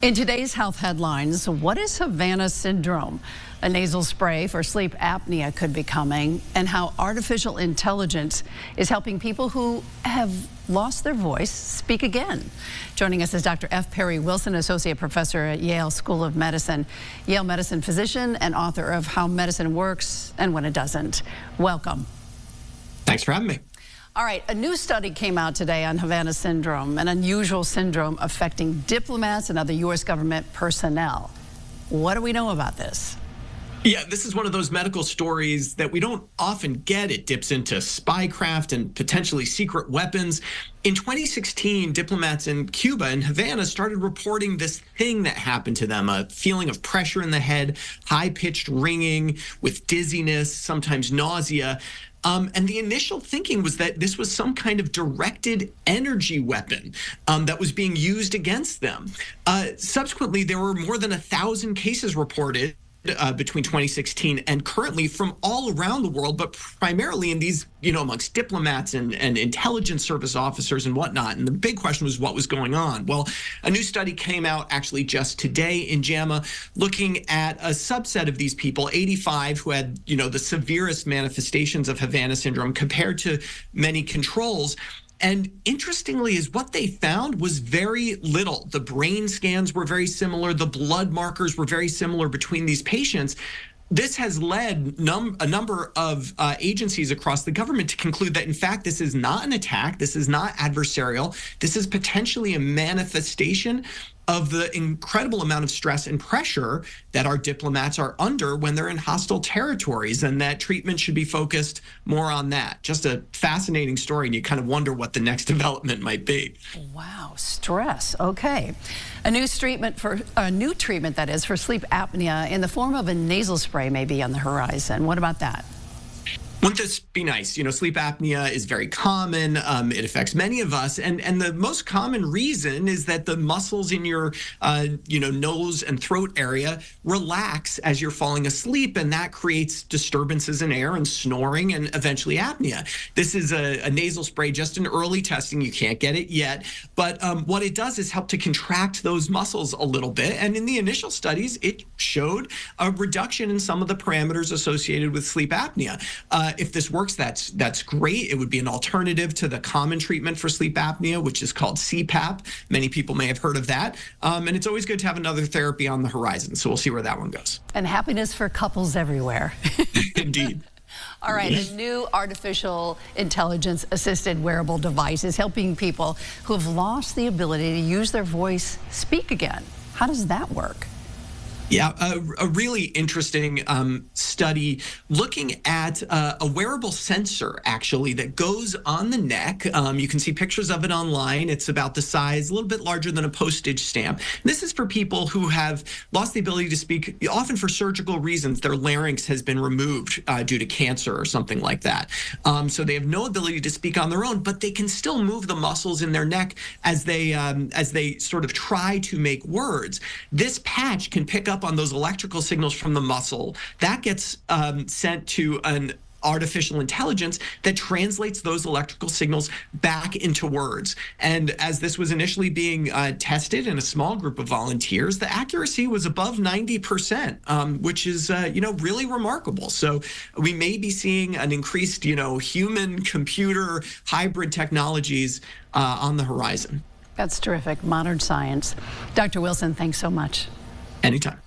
In today's health headlines, what is Havana syndrome? A nasal spray for sleep apnea could be coming, and how artificial intelligence is helping people who have lost their voice speak again. Joining us is Dr. F. Perry Wilson, Associate Professor at Yale School of Medicine, Yale Medicine physician, and author of How Medicine Works and When It Doesn't. Welcome. Thanks for having me. All right, a new study came out today on Havana syndrome, an unusual syndrome affecting diplomats and other U.S. government personnel. What do we know about this? Yeah, this is one of those medical stories that we don't often get. It dips into spycraft and potentially secret weapons. In 2016, diplomats in Cuba and Havana started reporting this thing that happened to them, a feeling of pressure in the head, high-pitched ringing with dizziness, sometimes nausea. And the initial thinking was that this was some kind of directed energy weapon that was being used against them. Subsequently, there were more than 1,000 cases reported between 2016 and currently from all around the world, but primarily in these, amongst diplomats and intelligence service officers and whatnot. And the big question was what was going on? Well, a new study came out actually just today in JAMA looking at a subset of these people, 85 who had, the severest manifestations of Havana syndrome compared to many controls. And interestingly, is what they found was very little. The brain scans were very similar. The blood markers were very similar between these patients. This has led a number of agencies across the government to conclude that, in fact, this is not an attack. This is not adversarial. This is potentially a manifestation of the incredible amount of stress and pressure that our diplomats are under when they're in hostile territories, and that treatment should be focused more on that. Just a fascinating story, and you kind of wonder what the next development might be. Wow, stress. Okay. A new treatment for sleep apnea in the form of a nasal spray may be on the horizon. What about that? Wouldn't this be nice? Sleep apnea is very common. It affects many of us. And the most common reason is that the muscles in your, nose and throat area relax as you're falling asleep. And that creates disturbances in air and snoring and eventually apnea. This is a nasal spray just in early testing. You can't get it yet. But what it does is help to contract those muscles a little bit. And in the initial studies, it showed a reduction in some of the parameters associated with sleep apnea. If this works, that's great. It would be an alternative to the common treatment for sleep apnea, which is called CPAP. Many people may have heard of that. And it's always good to have another therapy on the horizon. So we'll see where that one goes. And happiness for couples everywhere. Indeed. All right, a new artificial intelligence assisted wearable device is helping people who have lost the ability to use their voice speak again. How does that work? Yeah, a really interesting study looking at a wearable sensor, actually, that goes on the neck. You can see pictures of it online. It's about the size, a little bit larger than a postage stamp. This is for people who have lost the ability to speak, often for surgical reasons. Their larynx has been removed due to cancer or something like that. So they have no ability to speak on their own, but they can still move the muscles in their neck as they sort of try to make words. This patch can pick up on those electrical signals from the muscle. That gets sent to an artificial intelligence that translates those electrical signals back into words. And as this was initially being tested in a small group of volunteers, the accuracy was above 90%, which is, really remarkable. So we may be seeing an increased, human-computer hybrid technologies on the horizon. That's terrific. Modern science. Dr. Wilson, thanks so much. Anytime.